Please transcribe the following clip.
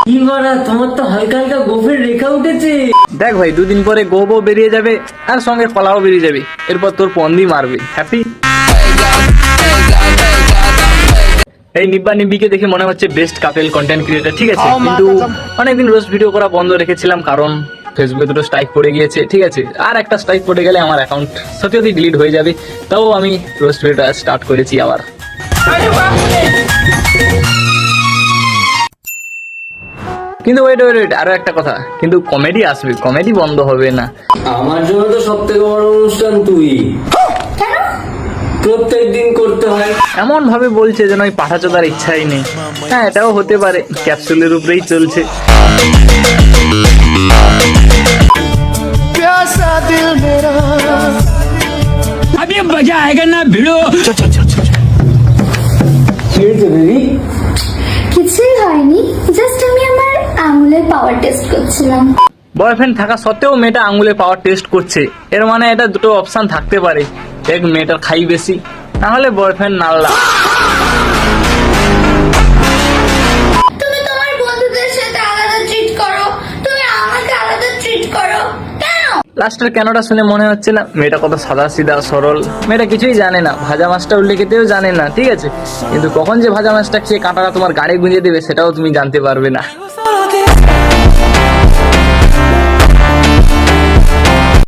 কি করা, তোমার তো হালকা হালকা গোফের রেখা উঠেছে। দেখ ভাই, দুদিন পরে গোবও বেরিয়ে যাবে আর সঙ্গে কলাও বেরিয়ে যাবে, এরপর তোর পন্দি মারবে। হ্যাপি? এই নিব্বা নিব্বিকে দেখে মনে হচ্ছে বেস্ট কাপেল কন্টেন্ট ক্রিয়েটার, ঠিক আছে, কিন্তু অনেকদিন রোজ ভিডিও করা বন্ধ রেখেছিলাম কারণ ফেসবুকে দুটো স্ট্রাইক পড়ে গিয়েছে, ঠিক আছে। আর একটা স্ট্রাইক পড়ে গেলে আমার অ্যাকাউন্ট সত্যি ডিলিট হয়ে যাবে। তাও আমি রোজ ভিডিওটা স্টার্ট করেছি আবার। কিন্তু ওয়েট, আরো একটা কথা, কিন্তু কমেডি আসবে, কমেডি বন্ধ হবে না। আমার জন্য তো সব থেকে বড় অনুষ্ঠান তুই, প্রত্যেক দিন করতে হয়। এমন ভাবে বলছে যেন ওই পাঠাচোদার ইচ্ছাই নেই। হ্যাঁ, এটাও হতে পারে, ক্যাপসুলের উপরেই চলছে। अभी मजा आएगा ना भिड़ो। কিছুই হয়নি, জাস্ট আমি আমার আঙুলের পাওয়ার টেস্ট করছিলাম। বয়ফ্রেন্ড থাকা সত্ত্বেও মেয়েটা আঙুলে পাওয়ার টেস্ট করছে, এর মানে এটা দুটো অপশন থাকতে পারে, এক মেয়েটার খাই বেশি, না হলে বয়ফ্রেন্ড নাল্লা। তুমি তোমার বন্ধুদের সাথে আলাদা ট্রিট করো, তুমি আমাকে আলাদা ট্রিট করো কেন? লাস্টের কেনটা শুনে মনে হচ্ছে না মেয়েটা কত সাদা সিধা সরল, মেয়েটা কিছুই জানে না, ভাজা মাছটা উল্টে খেতেও জানে না, ঠিক আছে, কিন্তু কখন যে ভাজা মাছটা খেয়ে কাঁটাটা তোমার গাড়ি গুঁজে দেবে সেটাও তুমি জানতে পারবে না।